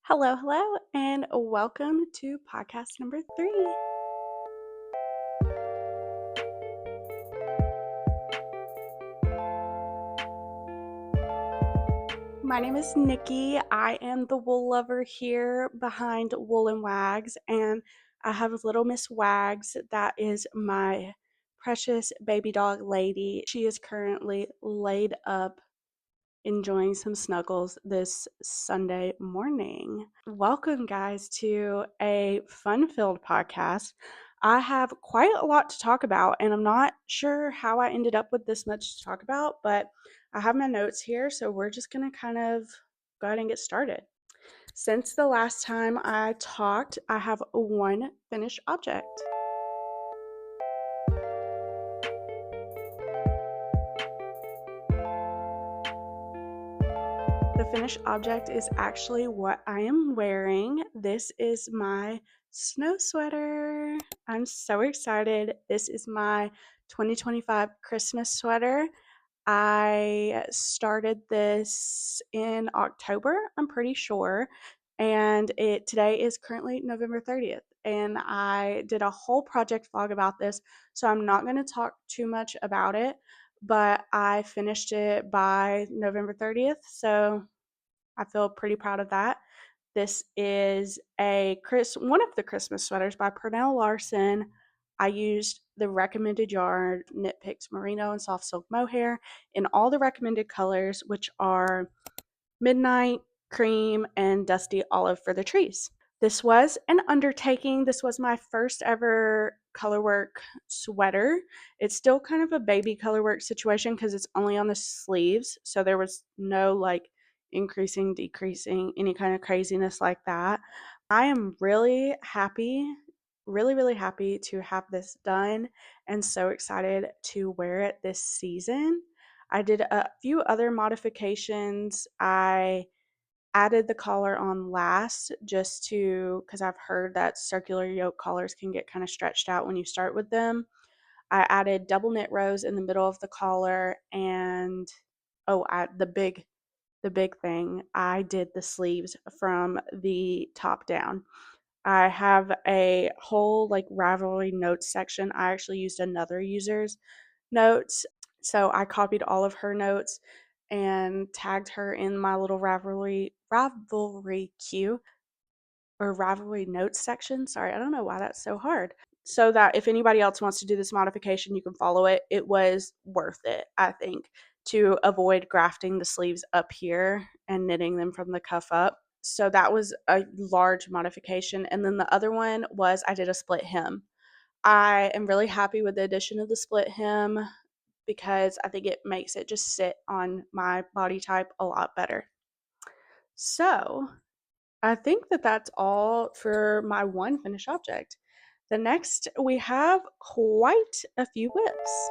Hello, hello, and welcome to podcast number 3. My name is Nikki. I am the wool lover here behind Wool and Wags, and I have little Miss Wags that is my precious baby dog lady. She is currently laid up enjoying some snuggles this Sunday morning. Welcome, guys, to a fun filled podcast. I have quite a lot to talk about, and I'm not sure how I ended up with this much to talk about, but I have my notes here, so we're just going to kind of go ahead and get started. Since the last time I talked, I have one finished object. The finished object is actually what I am wearing. This is my snow sweater. I'm so excited. This is my 2025 Christmas sweater. I started this in October, I'm pretty sure, and today is currently November 30th, and I did a whole project vlog about this, so I'm not going to talk too much about it, but I finished it by November 30th, so I feel pretty proud of that. This is one of the Christmas sweaters by Pernell Larson. I used the recommended yarn, Knit Picks Merino and Soft Silk Mohair in all the recommended colors, which are Midnight, Cream, and Dusty Olive for the trees. This was an undertaking. This was my first ever colorwork sweater. It's still kind of a baby colorwork situation because it's only on the sleeves, so there was no like increasing, decreasing, any kind of craziness like that. I am really happy, really happy to have this done and so excited to wear it this season. I did a few other modifications. I added the collar on last just to because I've heard that circular yoke collars can get kind of stretched out when you start with them. I added double knit rows in the middle of the collar and the big thing, I did the sleeves from the top down. I have a whole like Ravelry notes section. I actually used another user's notes. So I copied all of her notes and tagged her in my little Ravelry queue or Ravelry notes section. Sorry, I don't know why that's so hard. So that if anybody else wants to do this modification, you can follow it. It was worth it, I think, to avoid grafting the sleeves up here and knitting them from the cuff up. So that was a large modification. And then the other one was I did a split hem. I am really happy with the addition of the split hem because I think it makes it just sit on my body type a lot better. So I think that that's all for my one finished object. The next, we have quite a few whips.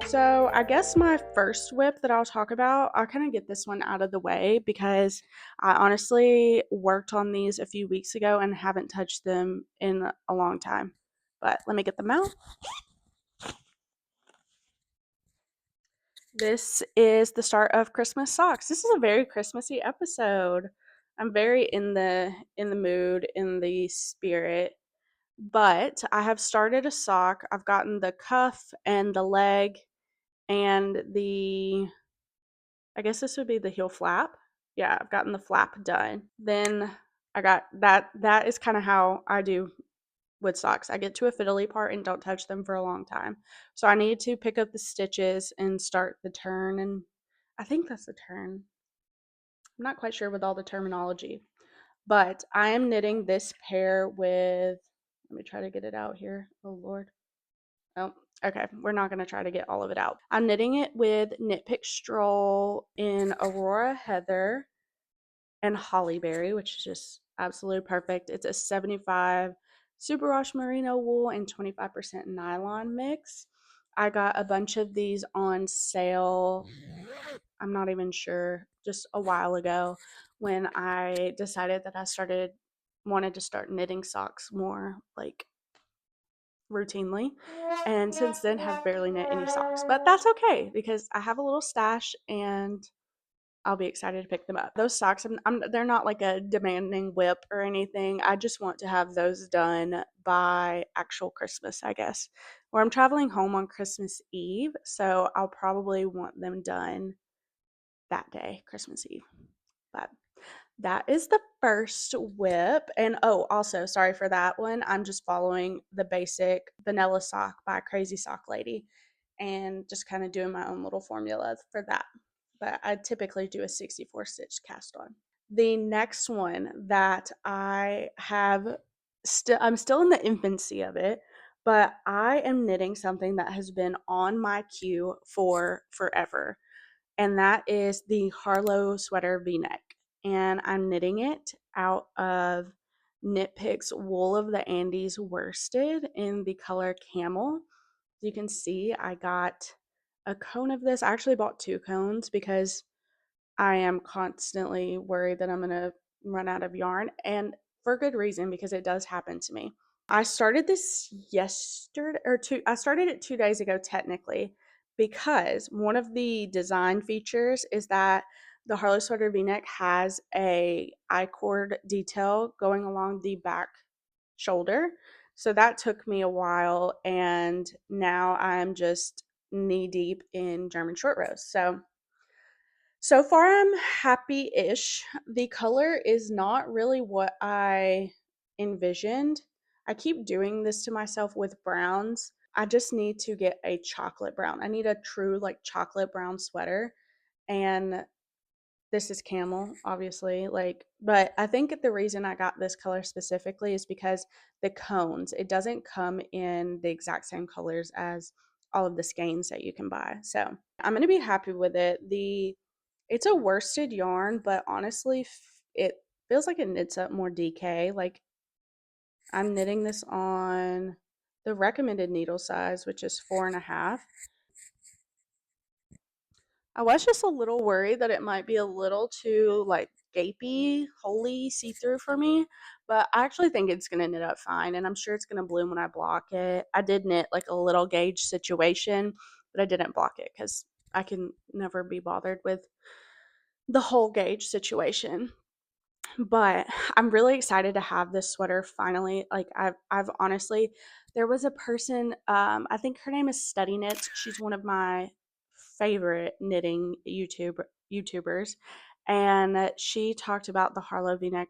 So I guess my first whip that I'll talk about, I'll kind of get this one out of the way because I honestly worked on these a few weeks ago and haven't touched them in a long time. But let me get them out. This is the start of Christmas socks. This is a very Christmassy episode. I'm very in the mood, in the spirit. But I have started a sock. I've gotten the cuff and the leg and I guess this would be the heel flap. Yeah, I've gotten the flap done. Then I got that is kind of how I do with socks. I get to a fiddly part and don't touch them for a long time. So I need to pick up the stitches and start the turn, and I think that's the turn. I'm not quite sure with all the terminology, but I am knitting this pair with, let me try to get it out here. Oh Lord. Oh, okay. We're not going to try to get all of it out. I'm knitting it with Knit Pick Stroll in Aurora Heather and Hollyberry, which is just absolutely perfect. It's a 75 superwash merino wool and 25% nylon mix. I got a bunch of these on sale. I'm not even sure, just a while ago when I decided that wanted to start knitting socks more like routinely, and since then have barely knit any socks. But that's okay because I have a little stash and I'll be excited to pick them up. Those socks, they're not like a demanding whip or anything. I just want to have those done by actual Christmas, I guess. Or I'm traveling home on Christmas Eve, so I'll probably want them done that day, Christmas Eve. But that is the first whip. And oh, also, sorry for that one. I'm just following the basic vanilla sock by Crazy Sock Lady and just kind of doing my own little formula for that. But I typically do a 64 stitch cast on. The next one that I have I'm still in the infancy of it, but I am knitting something that has been on my queue for forever, and that is the Harlow Sweater V-Neck. And I'm knitting it out of Knit Picks Wool of the Andes worsted in the color camel. You can see I got a cone of this. I actually bought 2 cones because I am constantly worried that I'm going to run out of yarn, and for good reason, because it does happen to me. I started this yesterday or two I started it 2 days ago technically, because one of the design features is that the Harlow Sweater V-neck has a I-cord detail going along the back shoulder. So that took me a while, and now I'm just knee deep in German short rows. So far, I'm happy-ish. The color is not really what I envisioned. I keep doing this to myself with browns. I just need to get a chocolate brown. I need a true like chocolate brown sweater, and this is camel, obviously, but I think the reason I got this color specifically is because the cones, it doesn't come in the exact same colors as all of the skeins that you can buy. So I'm gonna be happy with it. It's a worsted yarn, but honestly, it feels like it knits up more DK. Like, I'm knitting this on the recommended needle size, which is 4.5. I was just a little worried that it might be a little too like gapey, holy, see-through for me, but I actually think it's gonna knit up fine, and I'm sure it's gonna bloom when I block it. I did knit like a little gauge situation, but I didn't block it because I can never be bothered with the whole gauge situation. But I'm really excited to have this sweater finally. Like, I've honestly, there was a person, I think her name is Study Knits. She's one of my favorite knitting YouTubers, and she talked about the Harlow V-neck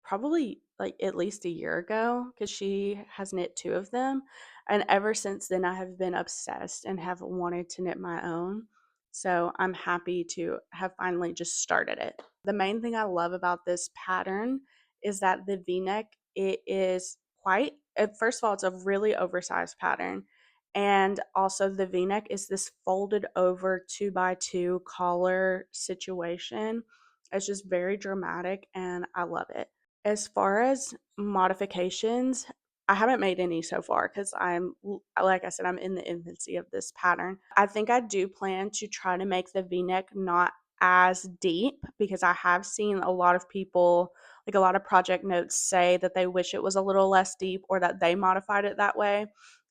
probably like at least a year ago, because she has knit 2 of them, and ever since then I have been obsessed and have wanted to knit my own. So I'm happy to have finally just started it. The main thing I love about this pattern is that the V-neck, it is quite, first of all, it's a really oversized pattern, and also the V-neck is this folded over 2x2 collar situation. It's just very dramatic and I love it. As far as modifications, I haven't made any so far because like I said, I'm in the infancy of this pattern. I think I do plan to try to make the V-neck not as deep, because I have seen a lot of people, like a lot of project notes, say that they wish it was a little less deep or that they modified it that way.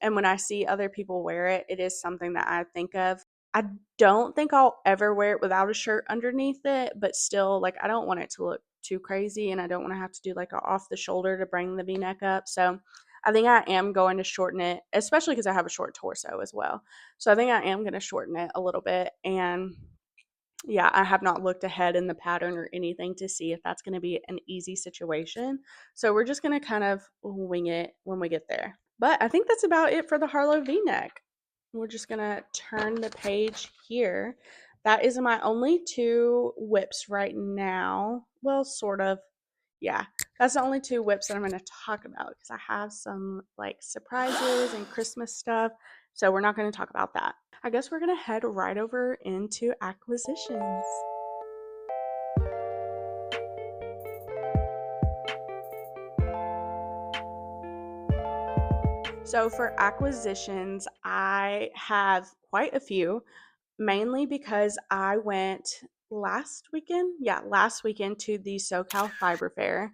And when I see other people wear it, it is something that I think of. I don't think I'll ever wear it without a shirt underneath it, but still, like, I don't want it to look too crazy, and I don't want to have to do like a off the shoulder to bring the V-neck up. So I think I am going to shorten it, especially because I have a short torso as well. So I think I am going to shorten it a little bit. And yeah, I have not looked ahead in the pattern or anything to see if that's going to be an easy situation. So we're just going to kind of wing it when we get there. But I think that's about it for the Harlow V-neck. We're just going to turn the page here. That is my only 2 whips right now. Well, sort of. Yeah, that's the only 2 whips that I'm going to talk about, because I have some like surprises and Christmas stuff. So we're not going to talk about that. I guess we're going to head right over into acquisitions. So for acquisitions, I have quite a few, mainly because I went last weekend to the Socal Fiber Fair.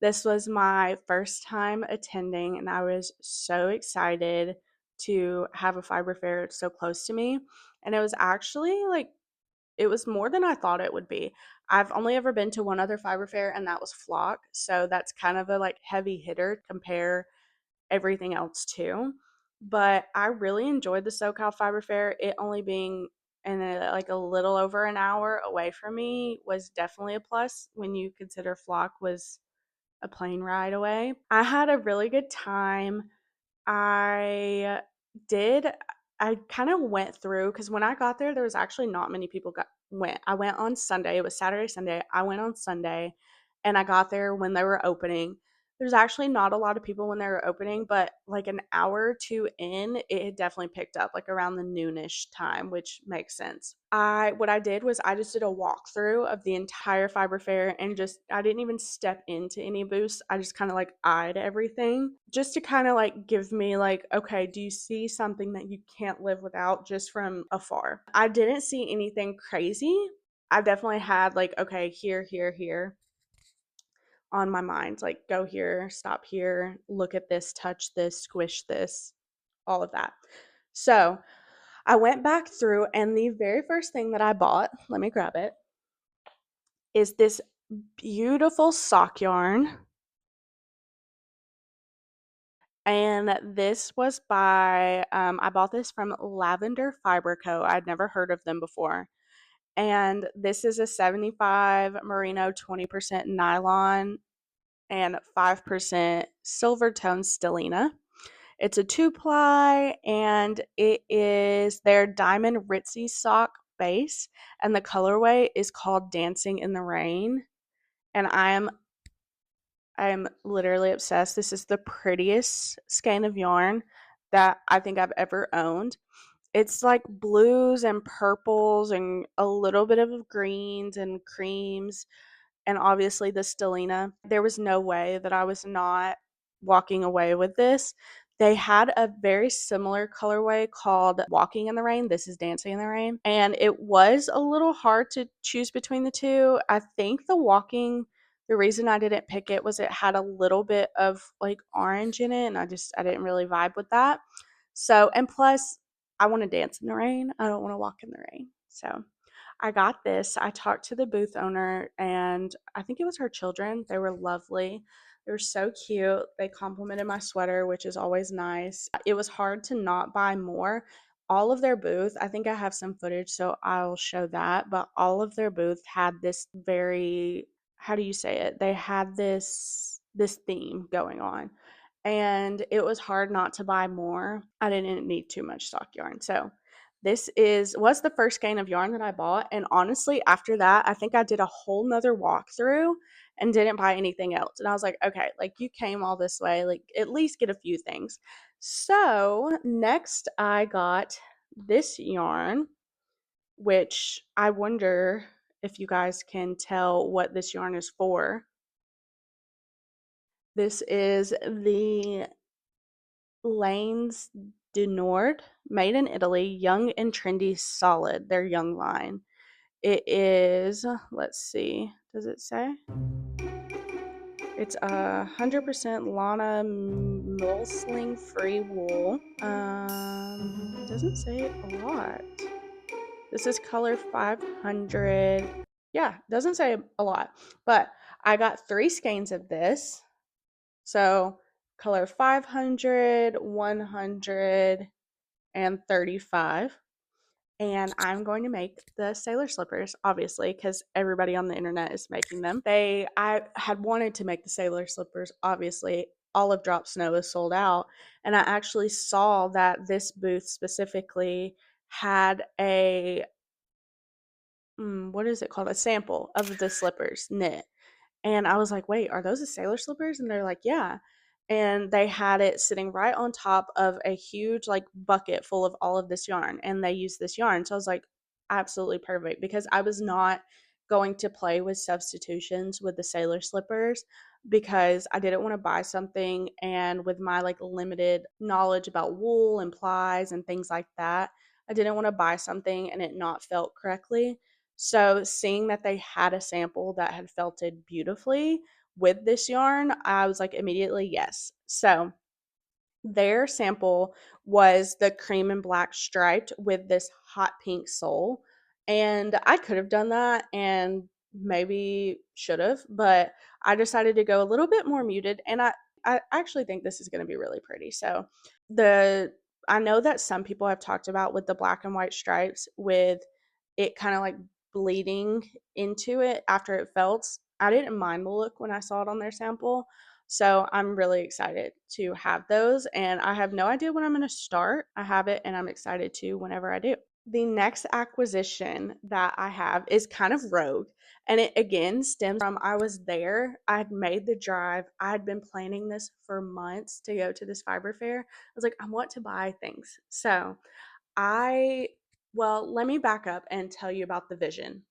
This was my first time attending, and I was so excited to have a fiber fair so close to me. And it was actually like, it was more than I thought it would be. I've only ever been to one other fiber fair, and that was Flock. So that's kind of a like heavy hitter to compare everything else to. But I really enjoyed the Socal Fiber Fair. It only being like a little over an hour away from me was definitely a plus when you consider Flock was a plane ride away. I had a really good time. I did I kind of went through because when I got there, there was actually not many people went. I went on Sunday. It was Saturday, Sunday. I went on Sunday, and I got there when they were opening. There's actually not a lot of people when they were opening, but like an hour or two in, it had definitely picked up, like around the noonish time, which makes sense. What I did was I just did a walkthrough of the entire fiber fair, and just I didn't even step into any booths. I just kind of like eyed everything just to kind of like give me like, okay, do you see something that you can't live without just from afar? I didn't see anything crazy. I definitely had like, okay, here, here, here on my mind, like go here, stop here, look at this, touch this, squish this, all of that. So I went back through, and the very first thing that I bought, let me grab it, is this beautiful sock yarn. And this was I bought this from Lavender Fiber Co. I'd never heard of them before. And this is a 75 merino, 20% nylon, and 5% silver tone stellina. It's a 2-ply, and it is their diamond ritzy sock base, and the colorway is called Dancing in the Rain. And I'm literally obsessed. This is the prettiest skein of yarn that I think I've ever owned. It's like blues and purples and a little bit of greens and creams, and obviously the stellina. There was no way that I was not walking away with this. They had a very similar colorway called Walking in the Rain. This is Dancing in the Rain. And it was a little hard to choose between the two. I think the reason I didn't pick it was it had a little bit of like orange in it, and I didn't really vibe with that. So, and plus, I want to dance in the rain. I don't want to walk in the rain. So, I got this. I talked to the booth owner, and I think it was her children. They were lovely. They were so cute. They complimented my sweater, which is always nice. It was hard to not buy more. All of their booth, I think I have some footage, so I'll show that. But all of their booth had this very, how do you say it? They had this theme going on, and it was hard not to buy more. I didn't need too much stock yarn, so this is was the first skein of yarn that I bought, and honestly, after that, I think I did a whole nother walkthrough and didn't buy anything else. And I was like, okay, like you came all this way, like at least get a few things. So next, I got this yarn, which I wonder if you guys can tell what this yarn is for. This is the Lanes du Nord, made in Italy, young and trendy solid, their young line. It is, let's see, does it say? It's 100% Lana Mulesling free wool. It doesn't say a lot. This is color 500. Yeah, doesn't say a lot, but I got 3 skeins of this. So color 500, 100, and 35. And I'm going to make the sailor slippers, obviously, because everybody on the internet is making them. I had wanted to make the sailor slippers, obviously. Olive Drop Snow is sold out, and I actually saw that this booth specifically had what is it called? A sample of the slippers knit. And I was like, wait, are those the sailor slippers? And they're like, yeah. And they had it sitting right on top of a huge like bucket full of all of this yarn. And they used this yarn. So I was like, absolutely perfect, because I was not going to play with substitutions with the sailor slippers, because I didn't want to buy something and with my like limited knowledge about wool and plies and things like that, I didn't want to buy something and it not felt correctly. So seeing that they had a sample that had felted beautifully with this yarn, I was like immediately yes. So their sample was the cream and black striped with this hot pink sole. And I could have done that and maybe should have, but I decided to go a little bit more muted. And I actually think this is going to be really pretty. So the I know that some people have talked about with the black and white stripes with it kind of like bleeding into it after it felts. I didn't mind the look when I saw it on their sample. So I'm really excited to have those, and I have no idea when I'm going to start. I have it, and I'm excited to whenever I do. The next acquisition that I have is kind of rogue, and it again stems from I was there. I had made the drive. I had been planning this for months to go to this fiber fair. I was like, I want to buy things. So I, well, let me back up and tell you about the vision.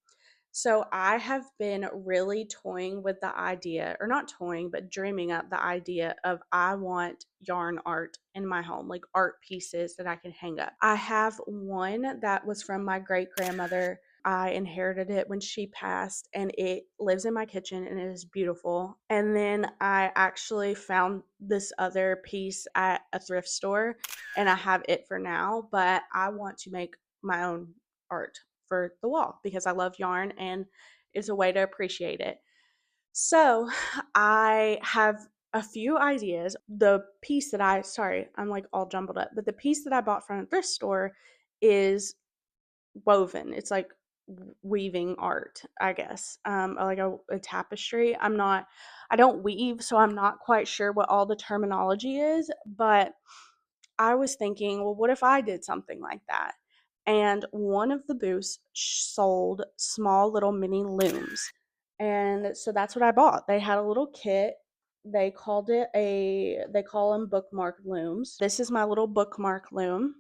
So I have been really toying with the idea, or not toying, but dreaming up the idea of I want yarn art in my home, like art pieces that I can hang up. I have one that was from my great grandmother. I inherited it when she passed, and it lives in my kitchen and it is beautiful. And then I actually found this other piece at a thrift store, and I have it for now, but I want to make my own art for the wall because I love yarn and it's a way to appreciate it. So I have a few ideas. The piece that sorry, I'm like all jumbled up, but the piece that I bought from a thrift store is woven. It's like weaving art, I guess, like a tapestry. I don't weave, so I'm not quite sure what all the terminology is, but I was thinking, well, what if I did something like that? And one of the booths sold small little mini looms. And so that's what I bought. They had a little kit. They call them bookmark looms. This is my little bookmark loom.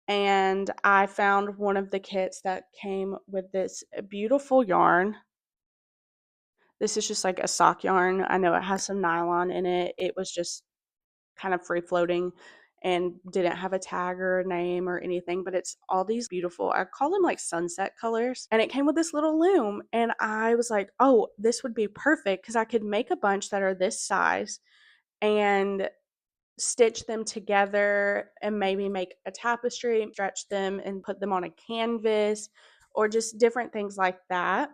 And I found one of the kits that came with this beautiful yarn. This is just like a sock yarn. I know it has some nylon in it. It was just kind of free floating and didn't have a tag or a name or anything, but it's all these beautiful, I call them like sunset colors. And it came with this little loom. And I was like, oh, this would be perfect because I could make a bunch that are this size and stitch them together and maybe make a tapestry, stretch them and put them on a canvas or just different things like that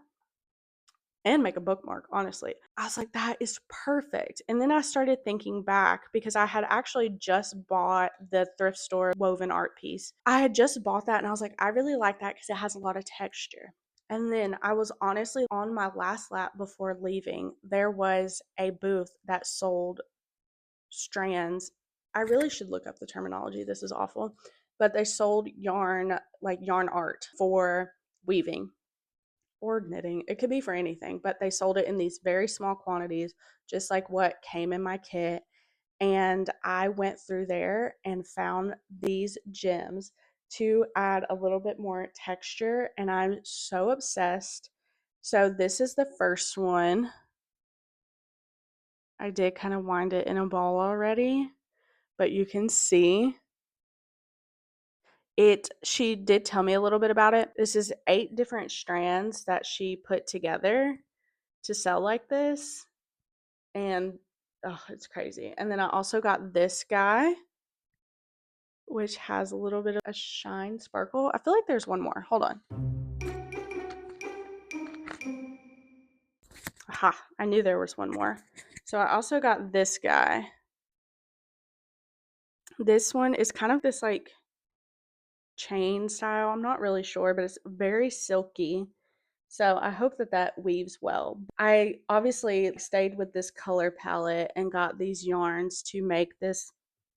and make a bookmark, honestly. I was like, that is perfect. And then I started thinking back because I had actually just bought the thrift store woven art piece. I had just bought that and I was like, I really like that because it has a lot of texture. And then I was honestly on my last lap before leaving, there was a booth that sold strands. I really should look up the terminology. This is awful. But they sold yarn, like yarn art for weaving or knitting. It could be for anything, but they sold it in these very small quantities, just like what came in my kit. And I went through there and found these gems to add a little bit more texture, and I'm so obsessed. So this is the first one. I did kind of wind it in a ball already, but you can see it. She did tell me a little bit about it. This is 8 different strands that she put together to sell like this. And oh, it's crazy. And then I also got this guy, which has a little bit of a shine sparkle. I feel like there's one more. Hold on. Aha, I knew there was one more. So I also got this guy. This one is kind of this like chain style. I'm not really sure, but it's very silky. So I hope that that weaves well. I obviously stayed with this color palette and got these yarns to make this.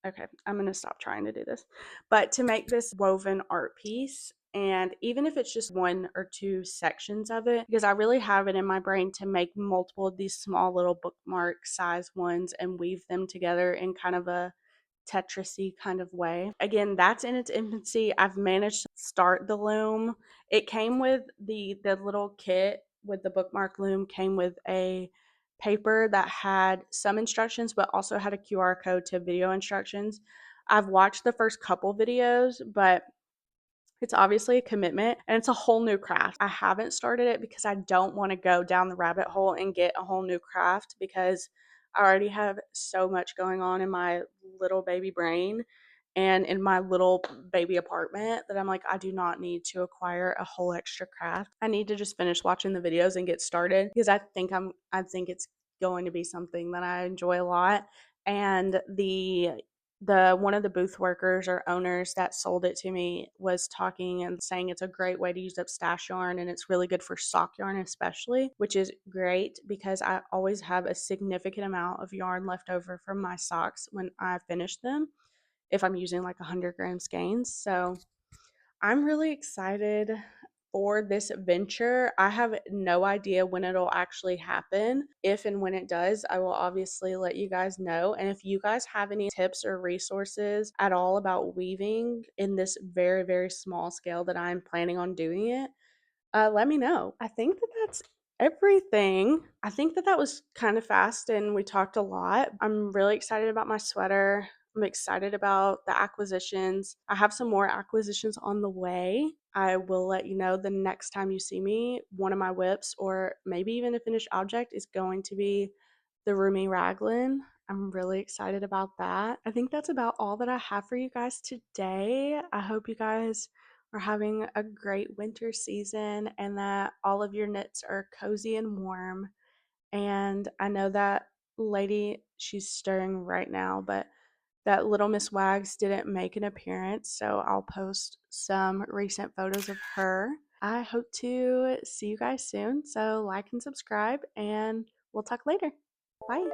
Okay, I'm going to stop trying to do this. But to make this woven art piece, and even if it's just 1 or 2 sections of it, because I really have it in my brain to make multiple of these small little bookmark size ones and weave them together in kind of a Tetrisy kind of way. Again, that's in its infancy. I've managed to start the loom. It came with the little kit with the bookmark loom came with a paper that had some instructions but also had a QR code to video instructions. I've watched the first couple videos, but It's obviously a commitment and it's a whole new craft. I haven't started it because I don't want to go down the rabbit hole and get a whole new craft because I already have so much going on in my little baby brain and in my little baby apartment that I'm like, I do not need to acquire a whole extra craft. I need to just finish watching the videos and get started because I think it's going to be something that I enjoy a lot. And the one of the booth workers or owners that sold it to me was talking and saying it's a great way to use up stash yarn and it's really good for sock yarn especially, which is great because I always have a significant amount of yarn left over from my socks when I finish them if I'm using like 100 gram skeins. So I'm really excited for this venture. I have no idea when it'll actually happen. If and when it does, I will obviously let you guys know. And if you guys have any tips or resources at all about weaving in this very, very small scale that I'm planning on doing it, let me know. I think that that's everything. I think that that was kind of fast and we talked a lot. I'm really excited about my sweater. I'm excited about the acquisitions. I have some more acquisitions on the way. I will let you know the next time you see me. One of my whips, or maybe even a finished object, is going to be the Roomy Raglan. I'm really excited about that. I think that's about all that I have for you guys today. I hope you guys are having a great winter season and that all of your knits are cozy and warm. And I know that lady, she's stirring right now, but that Little Miss Wags didn't make an appearance, so I'll post some recent photos of her. I hope to see you guys soon, so like and subscribe, and we'll talk later. Bye.